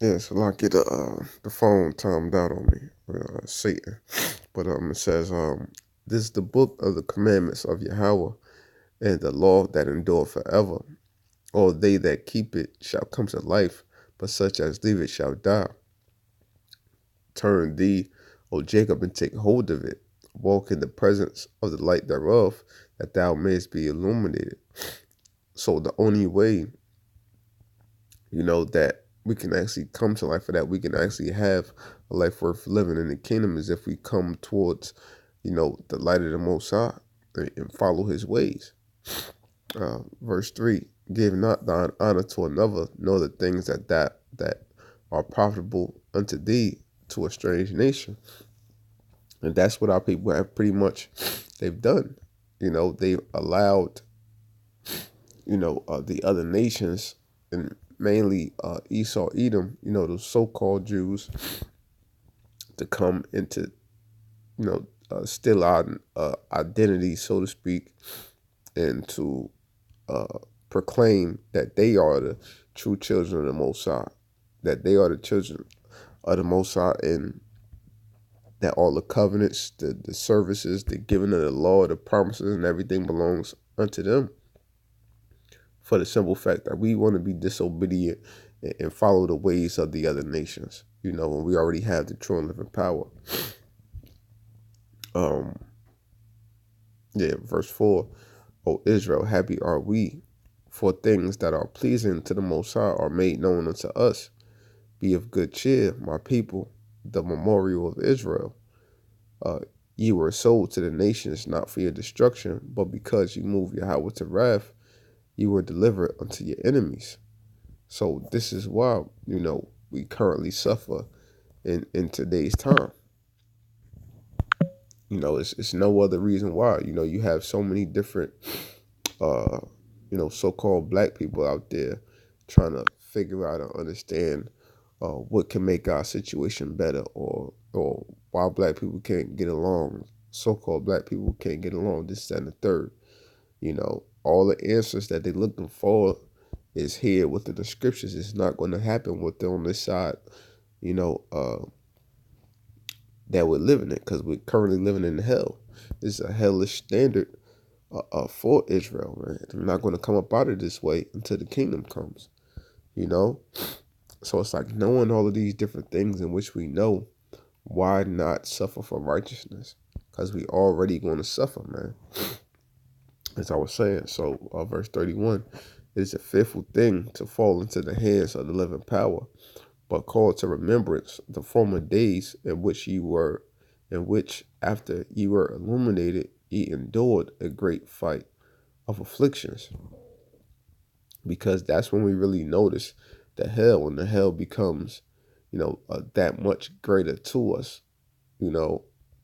Yeah, so like the phone timed out on me, Satan. But it says this is the book of the commandments of Yahweh and the law that endure forever. All they that keep it shall come to life, but such as leave it shall die. Turn thee, O Jacob, and take hold of it. Walk in the presence of the light thereof, that thou mayest be illuminated. So the only way, that we can actually come to life, or that we can actually have a life worth living in the kingdom, is if we come towards, the light of the Most High and follow His ways. Verse 3: Give not thine honor to another, nor the things that are profitable unto thee to a strange nation. And that's what our people have pretty much they've done. They've allowed the other nations, and mainly Esau, Edom, those so-called Jews, to come into still our identity, so to speak, and to proclaim that they are the true children of the Most High, that they are the children of the Most High, and that all the covenants, the services, the giving of the law, the promises, and everything belongs unto them. For the simple fact that we want to be disobedient and follow the ways of the other nations, when we already have the true and living power. Um, verse 4: O Israel, happy are we, for things that are pleasing to the Most High are made known unto us. Be of good cheer, my people, the memorial of Israel. Ye were sold to the nations, not for your destruction, but because you moved Yahweh to wrath, you were delivered unto your enemies. So this is why, we currently suffer in today's time. It's no other reason why. You have so many different, uh, so-called black people out there trying to figure out and understand what can make our situation better, or why black people can't get along. So-called black people can't get along. This, that, and the third. All the answers that they're looking for is here within the scriptures. It's not going to happen with them on this side, you know, uh, that we're living in, because we're currently living in hell. This is a hellish standard for Israel, man. They're not going to come up out of this way until the kingdom comes, you know? So it's like, knowing all of these different things in which we know, why not suffer for righteousness? Because we already going to suffer, man. As I was saying. So verse 31, it is a fearful thing to fall into the hands of the living power, but call to remembrance the former days in which after ye were illuminated, ye endured a great fight of afflictions. Because that's when we really notice the hell, when the hell becomes, that much greater to us, you know,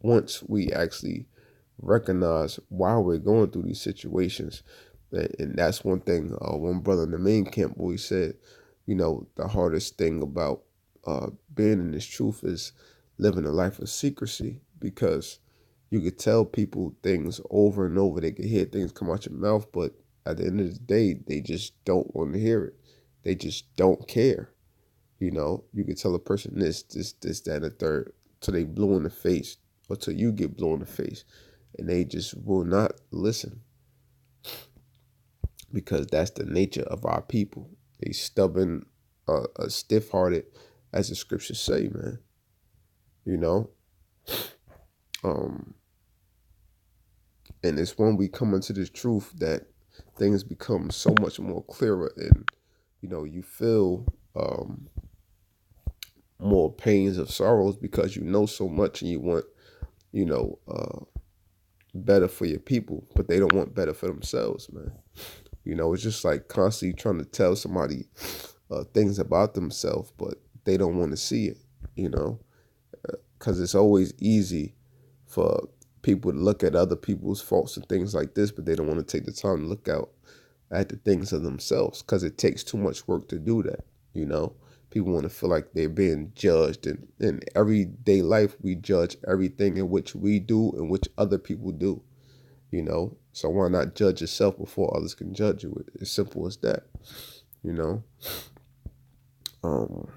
once we actually recognize why we're going through these situations. And that's one thing one brother in the main camp always said, the hardest thing about being in this truth is living a life of secrecy, because you could tell people things over and over. They could hear things come out your mouth, but at the end of the day, they just don't want to hear it. They just don't care. You could tell a person this, that, and the third, till they blue in the face, or till you get blue in the face, and they just will not listen, because that's the nature of our people. They stubborn, stiff-hearted, as the scriptures say, man. You know, um, and it's when we come into this truth that things become so much more clearer, and you feel more pains of sorrows, because you know so much, and you want you know better for your people, but they don't want better for themselves, man. It's just like constantly trying to tell somebody things about themselves, but they don't want to see it, you know, because it's always easy for people to look at other people's faults and things like this, but they don't want to take the time to look out at the things of themselves, because it takes too much work to do that, you know. People want to feel like they're being judged, and in everyday life, we judge everything in which we do and which other people do, you know. So why not judge yourself before others can judge you? As simple as that, you know. Um,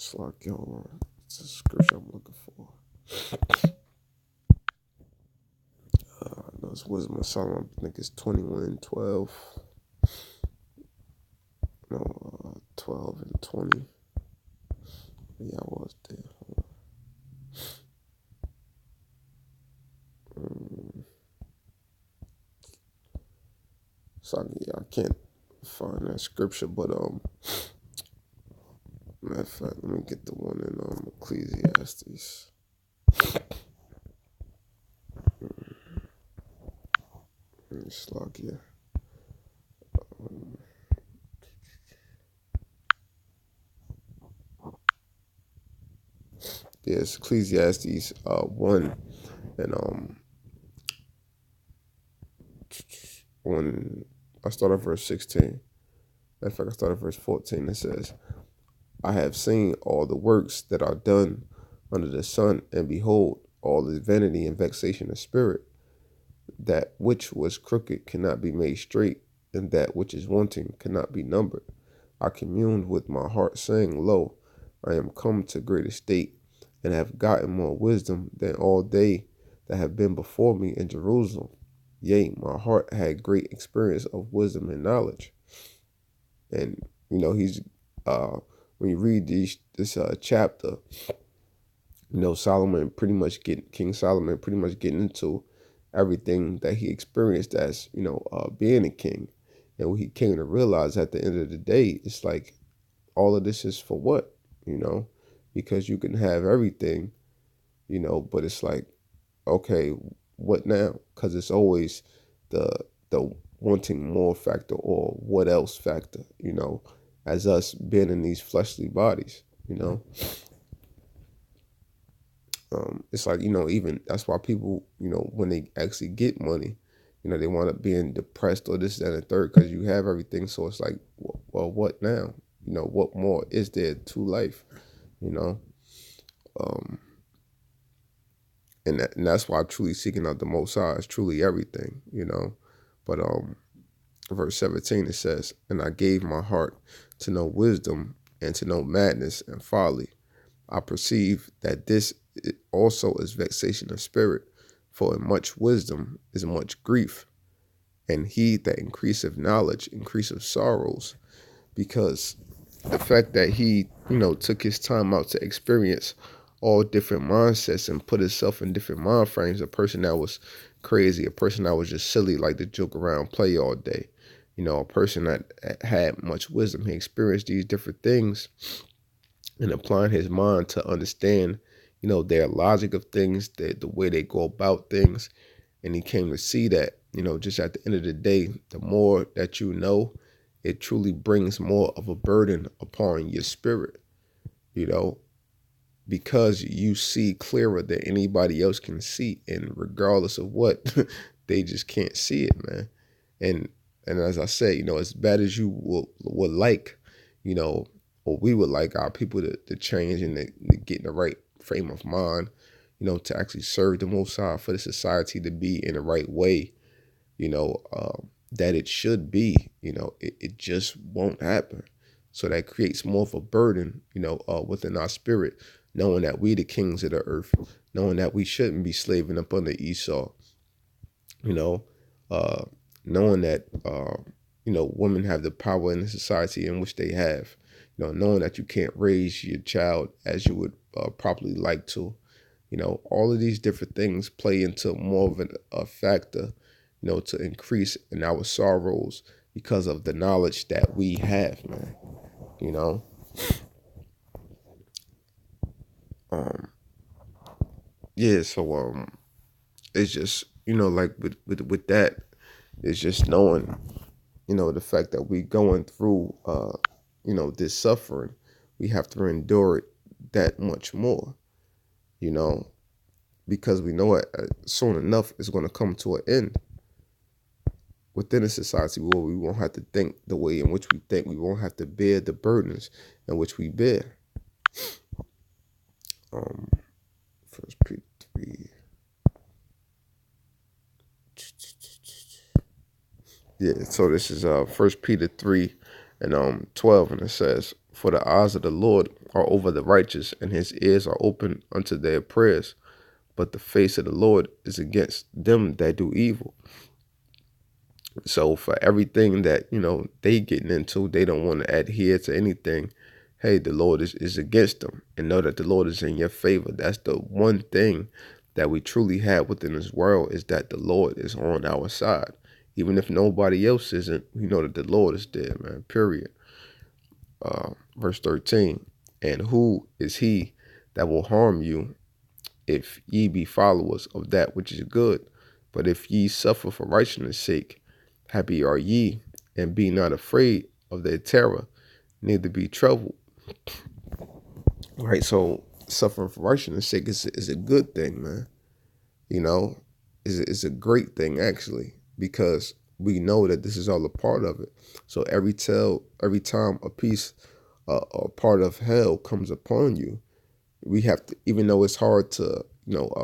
It's like, yo, it's a scripture I'm looking for. No, it's Wisdom of Solomon. I think it's 21:12. No, 12 and 20. Yeah, I was there. So yeah, I can't find that scripture, but matter of fact, let me get the one in Ecclesiastes. It's like, yeah. Yeah, it's Ecclesiastes 1 and when I start at verse 16. Matter of fact, I start at verse 14. It says, I have seen all the works that are done under the sun, and behold, all is vanity and vexation of spirit. That which was crooked cannot be made straight, and that which is wanting cannot be numbered. I communed with my heart, saying, Lo, I am come to great estate, and have gotten more wisdom than all they that have been before me in Jerusalem. Yea, my heart had great experience of wisdom and knowledge. And he's when you read this chapter, King Solomon pretty much getting into everything that he experienced as being a king, and what he came to realize at the end of the day, it's like all of this is for what, because you can have everything, but it's like, okay, what now? Because it's always the the wanting more factor or what else factor, as us being in these fleshly bodies, it's like, even that's why people, when they actually get money, they wind up being depressed or this, that, and the third, because you have everything. So it's like, well, what now? What more is there to life? You know, um, and that's why truly seeking out the Most High is truly everything. But verse 17 it says, "And I gave my heart to know wisdom and to know madness and folly. I perceive that this also is vexation of spirit, for in much wisdom is much grief, and he that increaseth knowledge increaseth sorrows." Because the fact that he, took his time out to experience all different mindsets and put himself in different mind frames, a person that was crazy, a person that was just silly, like to joke around, play all day, a person that had much wisdom, he experienced these different things and applying his mind to understand, their logic of things, the way they go about things. And he came to see that, just at the end of the day, the more that you know, it truly brings more of a burden upon your spirit, you know, because you see clearer than anybody else can see. And regardless of what, they just can't see it, man. And and as I say, as bad as you would like, you know, or we would like our people to change and to get in the right frame of mind, to actually serve the Most High, for the society to be in the right way, that it should be, it just won't happen. So that creates more of a burden, within our spirit, knowing that we the kings of the earth, knowing that we shouldn't be slaving up under Esau, you know, uh, knowing that, women have the power in the society in which they have, knowing that you can't raise your child as you would properly like to, all of these different things play into more of a factor, to increase in our sorrows because of the knowledge that we have, man, you know. Um, yeah, so it's just, like with that, it's just knowing, the fact that we going through, this suffering, we have to endure it that much more, you know, because we know it soon enough it's going to come to an end within a society where we won't have to think the way in which we think. We won't have to bear the burdens in which we bear. Um, First Peter 3. Yeah, so this is First Peter 3 and 12, and it says, "For the eyes of the Lord are over the righteous, and his ears are open unto their prayers. But the face of the Lord is against them that do evil." So for everything that, they getting into, they don't want to adhere to anything. Hey, the Lord is against them. And know that the Lord is in your favor. That's the one thing that we truly have within this world, is that the Lord is on our side. Even if nobody else isn't, we know that the Lord is there, man, period. Verse 13, "And who is he that will harm you if ye be followers of that which is good? But if ye suffer for righteousness' sake, happy are ye, and be not afraid of their terror, neither be troubled." Right? So suffering for righteousness' sake is a good thing, man. You know, is a great thing, actually, because we know that this is all a part of it. So every time a part of hell comes upon you, we have to, even though it's hard to,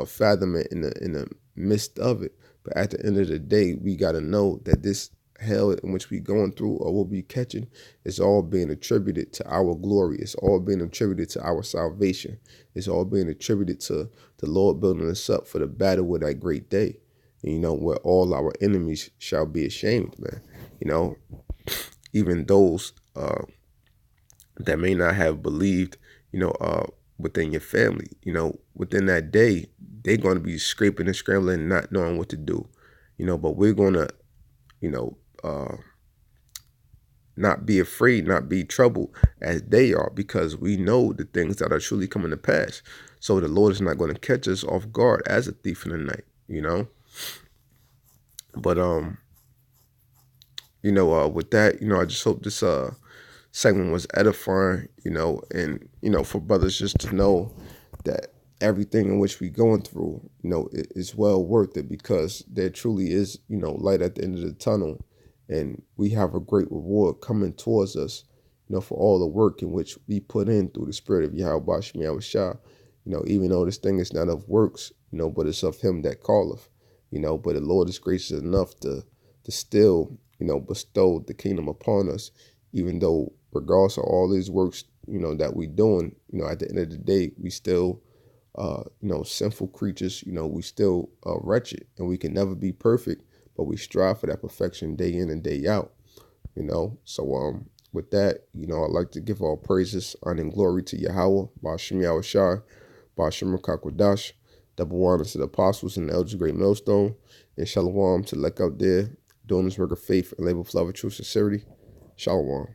fathom it in the midst of it, but at the end of the day, we got to know that this hell in which we going through, or will be catching, is all being attributed to our glory. It's all being attributed to our salvation. It's all being attributed to the Lord building us up for the battle with that great day. And, where all our enemies shall be ashamed, man. Even those that may not have believed, within your family, within that day, they're going to be scraping and scrambling, not knowing what to do, but we're going to, you know, not be afraid, not be troubled as they are, because we know the things that are truly coming to pass. So the Lord is not going to catch us off guard as a thief in the night, But with that, I just hope this segment was edifying, and for brothers just to know that everything in which we going through, is well worth it, because there truly is, light at the end of the tunnel, and we have a great reward coming towards us, for all the work in which we put in through the Spirit of Yahweh Shem Yahushua. Even though this thing is not of works, but it's of Him that calleth, but the Lord is gracious enough to still, bestow the kingdom upon us, even though regardless of all these works, that we doing, at the end of the day, we still, sinful creatures, we still wretched, and we can never be perfect, but we strive for that perfection day in and day out, So with that, I'd like to give all praises, honor, and glory to Yahweh, Ba'ashem Yahushua, Ba'ashem Rakakwadash, double honor to the apostles and the elders of Great Millstone, and shalom to Lek out there doing this work of faith and labor of love and true sincerity. Shalom.